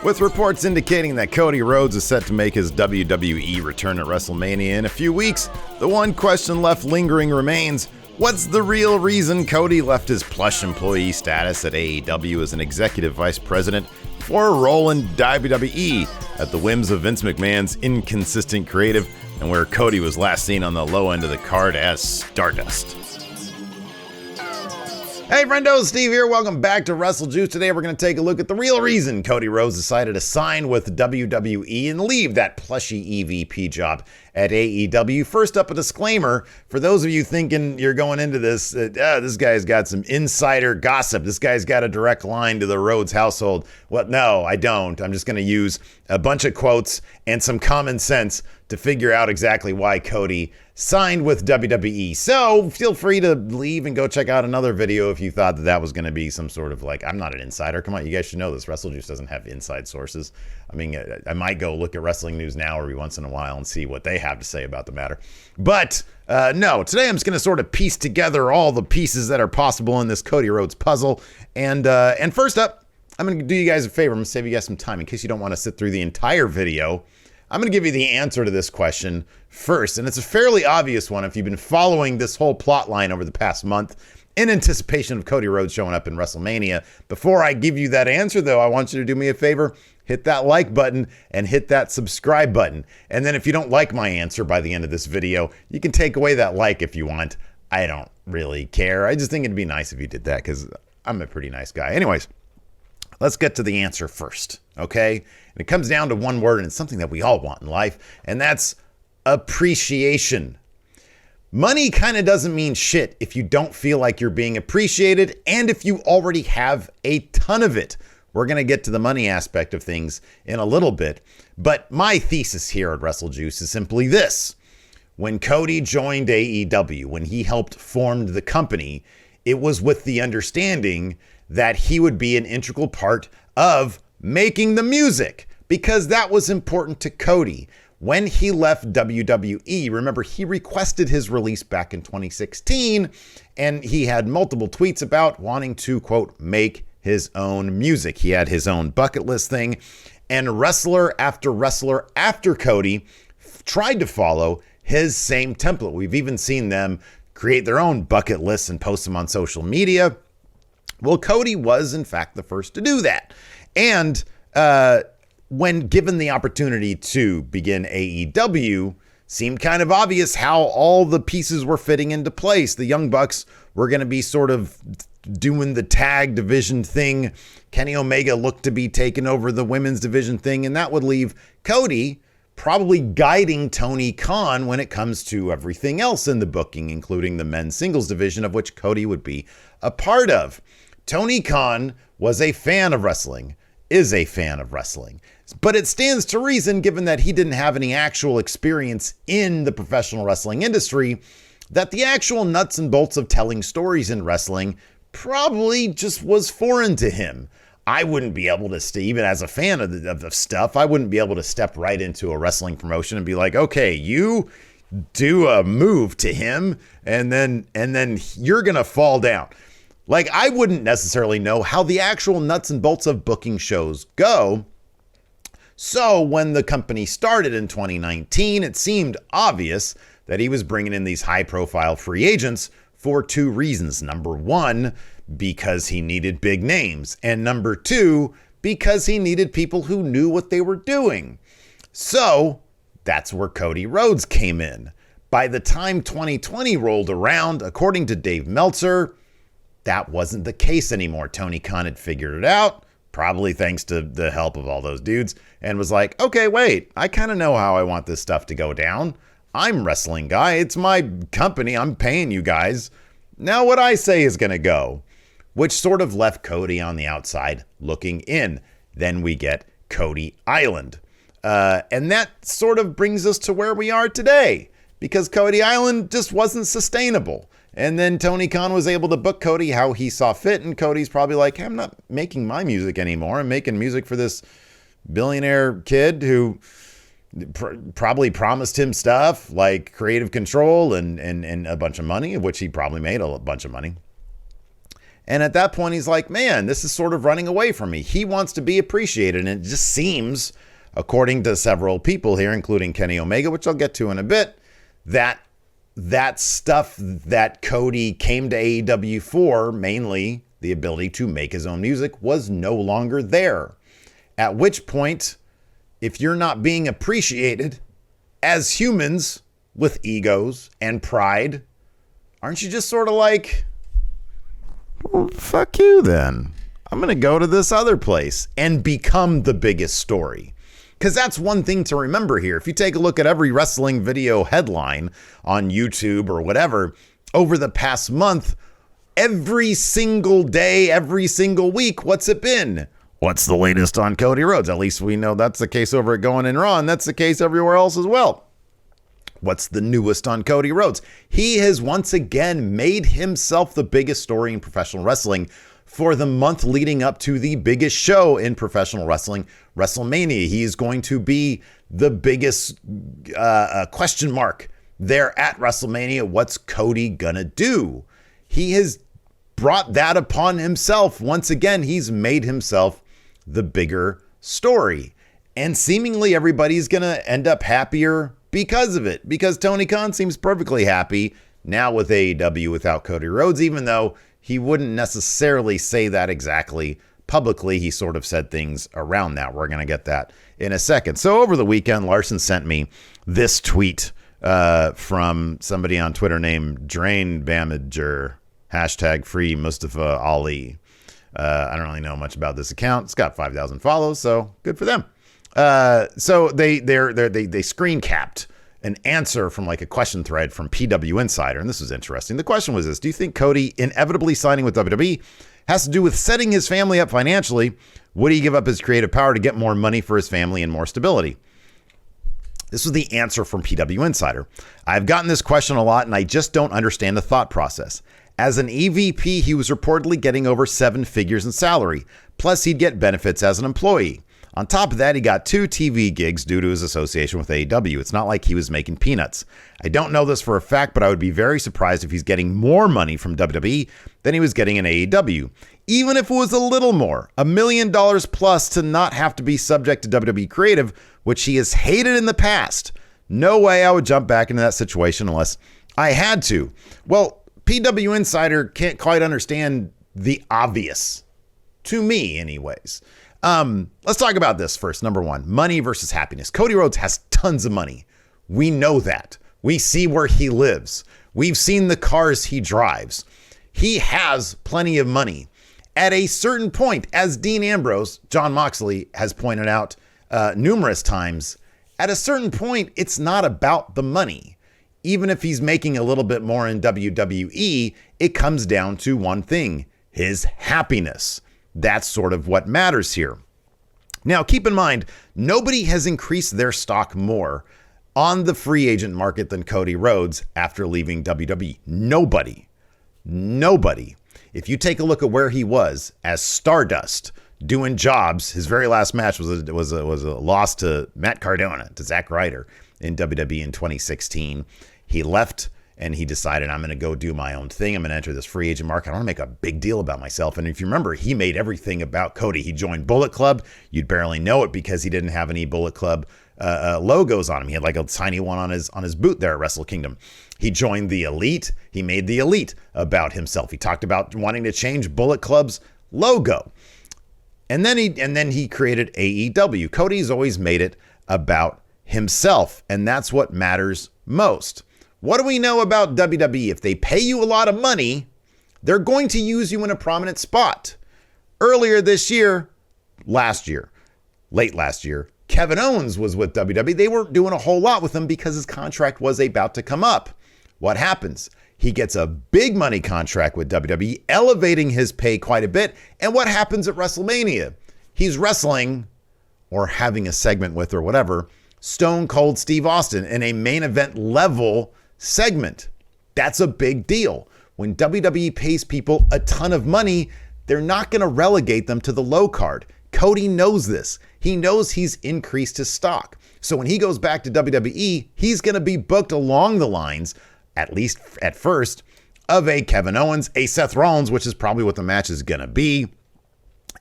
With reports indicating that Cody Rhodes is set to make his WWE return at WrestleMania in a few weeks, the one question left lingering remains: what's the real reason Cody left his plush employee status at AEW as an executive vice president for a role in WWE at the whims of Vince McMahon's inconsistent creative, and where Cody was last seen on the low end of the card as Stardust? Hey friendo, Steve here. Welcome back to Wrestle Juice. Today we're going to take a look at the real reason Cody Rhodes decided to sign with WWE and leave that plushy EVP job at AEW. First up, a disclaimer for those of you thinking you're going into this, this guy's got some insider gossip. This guy's got a direct line to the Rhodes household. Well, no, I don't. I'm just going to use a bunch of quotes and some common sense to figure out exactly why Cody signed with WWE. So feel free to leave and go check out another video if you thought that was going to be some sort of I'm not an insider. Come on, you guys should know this. Wrestle Juice doesn't have inside sources. I mean, I might go look at Wrestling News Now every once in a while and see what they have to say about the matter. But no, today I'm just going to sort of piece together all the pieces that are possible in this Cody Rhodes puzzle. And first up, I'm going to do you guys a favor. I'm going to save you guys some time in case you don't want to sit through the entire video. I'm going to give you the answer to this question first, and it's a fairly obvious one if you've been following this whole plot line over the past month in anticipation of Cody Rhodes showing up in WrestleMania. Before I give you that answer, though, I want you to do me a favor. Hit that like button and hit that subscribe button. And then if you don't like my answer by the end of this video, you can take away that like if you want. I don't really care. I just think it'd be nice if you did that because I'm a pretty nice guy. Anyways, let's get to the answer first, okay? And it comes down to one word, and it's something that we all want in life, and that's appreciation. Money kind of doesn't mean shit if you don't feel like you're being appreciated, and if you already have a ton of it. We're going to get to the money aspect of things in a little bit, but my thesis here at Wrestle Juice is simply this. When Cody joined AEW, when he helped form the company, it was with the understanding that he would be an integral part of making the music, because that was important to Cody. When he left WWE, remember, he requested his release back in 2016, and he had multiple tweets about wanting to, quote, make his own music. He had his own bucket list thing, and wrestler after Cody tried to follow his same template. We've even seen them create their own bucket lists and post them on social media. Well, Cody was, in fact, the first to do that. And when given the opportunity to begin AEW, seemed kind of obvious how all the pieces were fitting into place. The Young Bucks were going to be sort of doing the tag division thing. Kenny Omega looked to be taking over the women's division thing, and that would leave Cody probably guiding Tony Khan when it comes to everything else in the booking, including the men's singles division, of which Cody would be a part of. Tony Khan was a fan of wrestling, is a fan of wrestling, but it stands to reason, given that he didn't have any actual experience in the professional wrestling industry, that the actual nuts and bolts of telling stories in wrestling probably just was foreign to him. I wouldn't be able to, even as a fan of the stuff, I wouldn't be able to step right into a wrestling promotion and be like, okay, you do a move to him and then you're going to fall down. I wouldn't necessarily know how the actual nuts and bolts of booking shows go. So when the company started in 2019, it seemed obvious that he was bringing in these high-profile free agents for two reasons. Number one, because he needed big names. And number two, because he needed people who knew what they were doing. So that's where Cody Rhodes came in. By the time 2020 rolled around, according to Dave Meltzer, that wasn't the case anymore. Tony Khan had figured it out, probably thanks to the help of all those dudes, and was like, okay, wait, I kind of know how I want this stuff to go down. I'm wrestling guy. It's my company. I'm paying you guys. Now what I say is going to go, which sort of left Cody on the outside looking in. Then we get Cody Island. And that sort of brings us to where we are today, because Cody Island just wasn't sustainable. And then Tony Khan was able to book Cody how he saw fit. And Cody's probably like, I'm not making my music anymore. I'm making music for this billionaire kid who probably promised him stuff like creative control and a bunch of money, of which he probably made a bunch of money. And at that point, he's like, man, this is sort of running away from me. He wants to be appreciated. And it just seems, according to several people here, including Kenny Omega, which I'll get to in a bit, that stuff that Cody came to AEW for, mainly the ability to make his own music, was no longer there. At which point, if you're not being appreciated as humans with egos and pride, aren't you just sort of like, well, fuck you then. I'm going to go to this other place and become the biggest story. Because that's one thing to remember here. If you take a look at every wrestling video headline on YouTube or whatever, over the past month, every single day, every single week, what's it been? What's the latest on Cody Rhodes? At least we know that's the case over at Going In Raw, and that's the case everywhere else as well. What's the newest on Cody Rhodes? He has once again made himself the biggest story in professional wrestling for the month leading up to the biggest show in professional wrestling, WrestleMania. He's going to be the biggest question mark there at WrestleMania. What's Cody gonna do? He has brought that upon himself. Once again, he's made himself the bigger story. And seemingly everybody's gonna end up happier because of it, because Tony Khan seems perfectly happy now with AEW without Cody Rhodes, even though he wouldn't necessarily say that exactly publicly. He sort of said things around that. We're going to get that in a second. So over the weekend, Larson sent me this tweet from somebody on Twitter named Drain Bamager, hashtag free Mustafa Ali. I don't really know much about this account. It's got 5,000 follows, so good for them. So they screen capped an answer from like a question thread from PW Insider. And this was interesting. The question was this: do you think Cody inevitably signing with WWE has to do with setting his family up financially? Would he give up his creative power to get more money for his family and more stability? This was the answer from PW Insider. I've gotten this question a lot, and I just don't understand the thought process. As an EVP, he was reportedly getting over 7 figures in salary. Plus, he'd get benefits as an employee. On top of that, he got 2 TV gigs due to his association with AEW. It's not like he was making peanuts. I don't know this for a fact, but I would be very surprised if he's getting more money from WWE than he was getting in AEW. Even if it was a little more, $1 million plus to not have to be subject to WWE Creative, which he has hated in the past. No way I would jump back into that situation unless I had to. Well, PW Insider can't quite understand the obvious. To me, anyways. Let's talk about this first. Number one, money versus happiness. Cody Rhodes has tons of money. We know that. We see where he lives. We've seen the cars he drives. He has plenty of money. At a certain point, as Dean Ambrose, John Moxley, has pointed out numerous times, at a certain point, it's not about the money. Even if he's making a little bit more in WWE, it comes down to one thing: his happiness. That's sort of what matters here. Now, keep in mind, nobody has increased their stock more on the free agent market than Cody Rhodes after leaving WWE. Nobody. If you take a look at where he was as Stardust, doing jobs, his very last match was a loss to Matt Cardona, to Zack Ryder in WWE in 2016. He left and he decided, I'm going to go do my own thing. I'm going to enter this free agent market. I want to make a big deal about myself. And if you remember, he made everything about Cody. He joined Bullet Club. You'd barely know it because he didn't have any Bullet Club logos on him. He had like a tiny one on his boot there at Wrestle Kingdom. He joined the Elite. He made the Elite about himself. He talked about wanting to change Bullet Club's logo. And then he created AEW. Cody's always made it about himself, and that's what matters most. What do we know about WWE? If they pay you a lot of money, they're going to use you in a prominent spot. Earlier this year, late last year, Kevin Owens was with WWE. They weren't doing a whole lot with him because his contract was about to come up. What happens? He gets a big money contract with WWE, elevating his pay quite a bit. And what happens at WrestleMania? He's wrestling or having a segment with or whatever Stone Cold Steve Austin in a main event level segment. That's a big deal. When WWE pays people a ton of money, they're not going to relegate them to the low card. Cody knows this. He knows he's increased his stock. So when he goes back to WWE, he's going to be booked along the lines, at least at first, of a Kevin Owens, a Seth Rollins, which is probably what the match is going to be,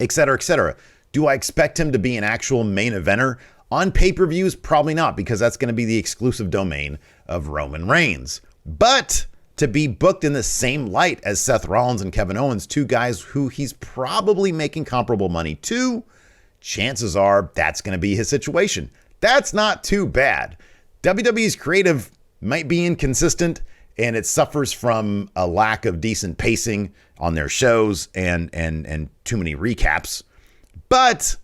et cetera, et cetera. Do I expect him to be an actual main eventer? On pay-per-views, probably not, because that's going to be the exclusive domain of Roman Reigns. But to be booked in the same light as Seth Rollins and Kevin Owens, two guys who he's probably making comparable money to, chances are that's going to be his situation. That's not too bad. WWE's creative might be inconsistent, and it suffers from a lack of decent pacing on their shows and too many recaps. But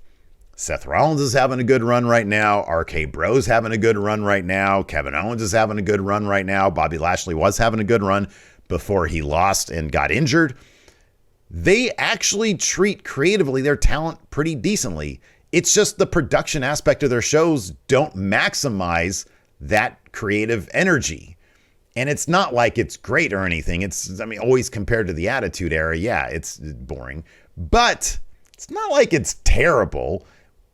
Seth Rollins is having a good run right now. RK Bro's having a good run right now. Kevin Owens is having a good run right now. Bobby Lashley was having a good run before he lost and got injured. They actually treat creatively their talent pretty decently. It's just the production aspect of their shows don't maximize that creative energy. And it's not like it's great or anything. Always compared to the Attitude Era, yeah, it's boring. But it's not like it's terrible.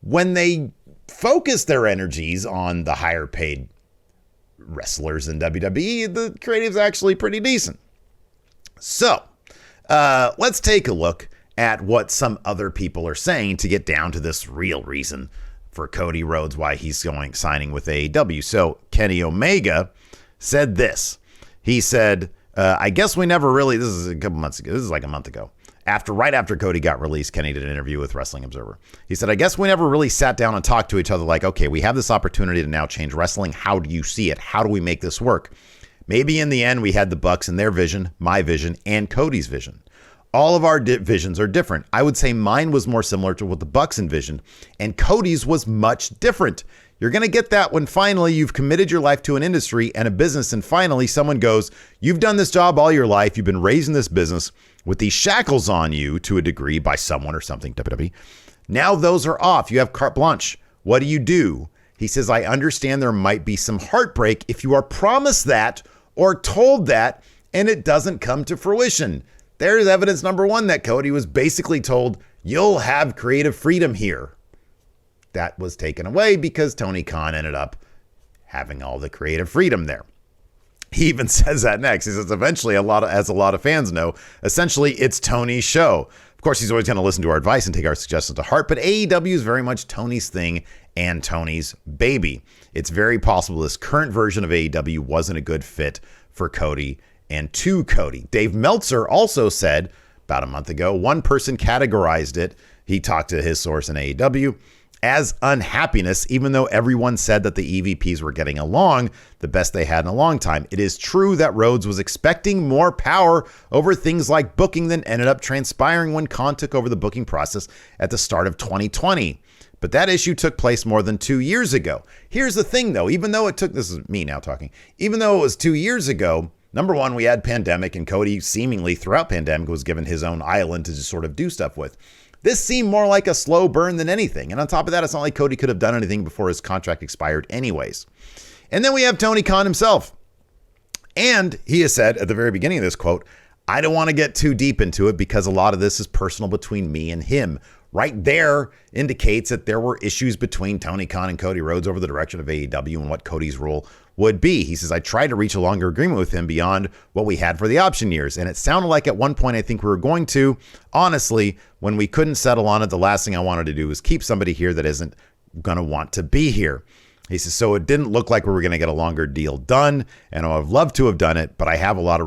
When they focus their energies on the higher paid wrestlers in WWE, the creative's actually pretty decent. So let's take a look at what some other people are saying to get down to this real reason for Cody Rhodes, why he's signing with AEW. So Kenny Omega said this. He said, I guess we never really, this is a couple months ago. This is like a month ago. Right after Cody got released, Kenny did an interview with Wrestling Observer. He said, I guess we never really sat down and talked to each other like, okay, we have this opportunity to now change wrestling. How do you see it? How do we make this work? Maybe in the end, we had the Bucks and their vision, my vision, and Cody's vision. All of our visions are different. I would say mine was more similar to what the Bucks envisioned, and Cody's was much different. You're going to get that when finally you've committed your life to an industry and a business, and finally someone goes, you've done this job all your life. You've been raised in this business with these shackles on you to a degree by someone or something, WWE. Now those are off. You have carte blanche. What do? He says, I understand there might be some heartbreak if you are promised that or told that and it doesn't come to fruition. There's evidence number one that Cody was basically told, you'll have creative freedom here. That was taken away because Tony Khan ended up having all the creative freedom there. He even says that next. He says, eventually, as a lot of fans know, essentially it's Tony's show. Of course, he's always going to listen to our advice and take our suggestions to heart, but AEW is very much Tony's thing and Tony's baby. It's very possible this current version of AEW wasn't a good fit for Cody and to Cody. Dave Meltzer also said about a month ago, one person categorized it. He talked to his source in AEW as unhappiness, even though everyone said that the EVPs were getting along the best they had in a long time. It is true that Rhodes was expecting more power over things like booking than ended up transpiring when Khan took over the booking process at the start of 2020. But that issue took place more than 2 years ago. Here's the thing, though. This is me now talking. Even though it was 2 years ago, number one, we had pandemic, and Cody seemingly throughout pandemic was given his own island to just sort of do stuff with. This seemed more like a slow burn than anything. And on top of that, it's not like Cody could have done anything before his contract expired anyways. And then we have Tony Khan himself. And he has said at the very beginning of this quote, I don't want to get too deep into it because a lot of this is personal between me and him. Right there indicates that there were issues between Tony Khan and Cody Rhodes over the direction of AEW and what Cody's role would be. He says, I tried to reach a longer agreement with him beyond what we had for the option years. And it sounded like at one point I think we were going to. Honestly, when we couldn't settle on it, the last thing I wanted to do was keep somebody here that isn't going to want to be here. He says, so it didn't look like we were going to get a longer deal done, and I would love to have done it, but I have a lot of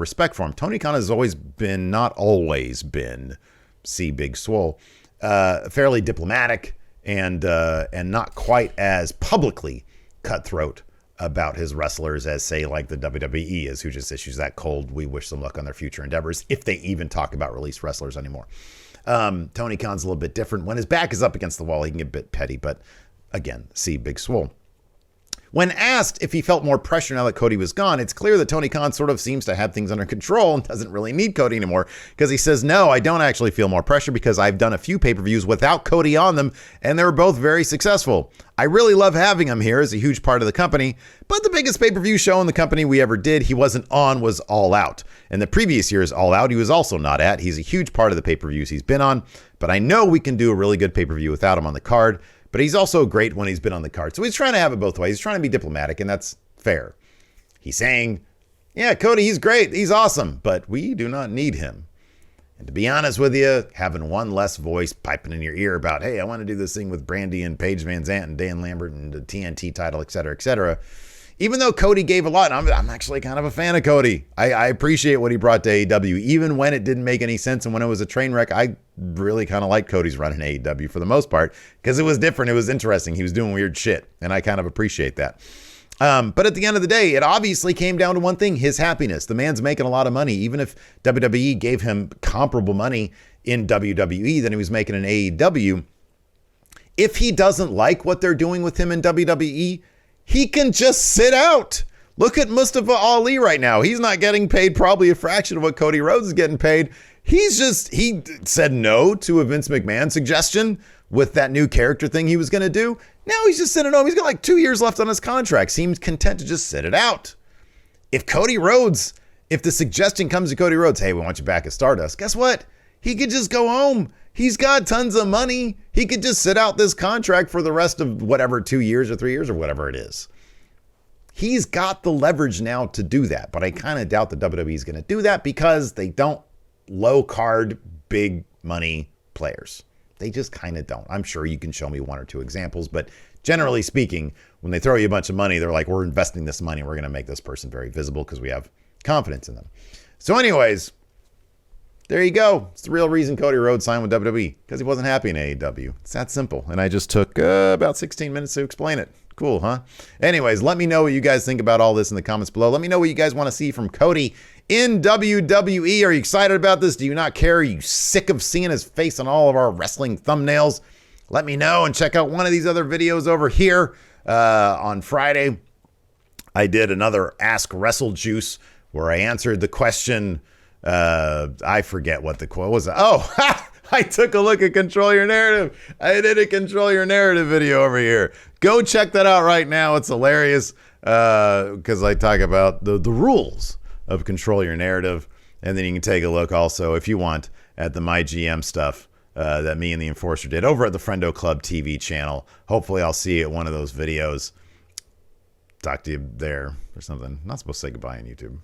respect for him. Tony Khan has not always been, see Big Swole, fairly diplomatic and not quite as publicly cutthroat about his wrestlers as, say, like the WWE is, who just issues that cold, we wish them luck on their future endeavors, if they even talk about released wrestlers anymore. Tony Khan's a little bit different. When his back is up against the wall, he can get a bit petty, but again, see Big Swole. When asked if he felt more pressure now that Cody was gone, it's clear that Tony Khan sort of seems to have things under control and doesn't really need Cody anymore, because he says, no, I don't actually feel more pressure because I've done a few pay-per-views without Cody on them, and they were both very successful. I really love having him here as a huge part of the company, but the biggest pay-per-view show in the company we ever did, he wasn't on, was All Out. And the previous year's All Out, he was also not at. He's a huge part of the pay-per-views he's been on, but I know we can do a really good pay-per-view without him on the card. But he's also great when he's been on the card. So he's trying to have it both ways. He's trying to be diplomatic, and that's fair. He's saying, Yeah, Cody, he's great. He's awesome, but we do not need him. And to be honest with you, having one less voice piping in your ear about, hey, I want to do this thing with Brandy and Paige Van Zant and Dan Lambert and the TNT title, et cetera, even though Cody gave a lot, I'm actually kind of a fan of Cody. I appreciate what he brought to AEW, even when it didn't make any sense and when it was a train wreck. I really kind of liked Cody's run in AEW for the most part because it was different. It was interesting. He was doing weird shit, and I kind of appreciate that. But at the end of the day, it obviously came down to one thing, his happiness. The man's making a lot of money. Even if WWE gave him comparable money in WWE than he was making in AEW, if he doesn't like what they're doing with him in WWE, he can just sit out. Look at Mustafa Ali right now. He's not getting paid probably a fraction of what Cody Rhodes is getting paid. He said no to a Vince McMahon suggestion with that new character thing he was going to do. Now he's just sitting home. He's got like 2 years left on his contract. Seems content to just sit it out. If the suggestion comes to Cody Rhodes, hey, we want you back at Stardust, guess what? He could just go home. He's got tons of money. He could just sit out this contract for the rest of whatever, 2 years or 3 years or whatever it is. He's got the leverage now to do that, but I kind of doubt the WWE is going to do that because they don't low card, big money players. They just kind of don't. I'm sure you can show me one or two examples, but generally speaking, when they throw you a bunch of money, they're like, we're investing this money. We're going to make this person very visible because we have confidence in them. So anyways, there you go. It's the real reason Cody Rhodes signed with WWE, because he wasn't happy in AEW. It's that simple. And I just took about 16 minutes to explain it. Cool, huh? Anyways, let me know what you guys think about all this in the comments below. Let me know what you guys want to see from Cody in WWE. Are you excited about this? Do you not care? Are you sick of seeing his face on all of our wrestling thumbnails? Let me know, and check out one of these other videos over here. On Friday, I did another Ask Wrestle Juice where I answered the question. I forget what the quote was. Oh, I took a look at Control Your Narrative. I did a Control Your Narrative video over here. Go check that out right now. It's hilarious because I talk about the rules of Control Your Narrative. And then you can take a look also, if you want, at the My GM stuff that me and the Enforcer did over at the Friendo Club TV channel. Hopefully I'll see you at one of those videos. Talk to you there or something. Not supposed to say goodbye on YouTube.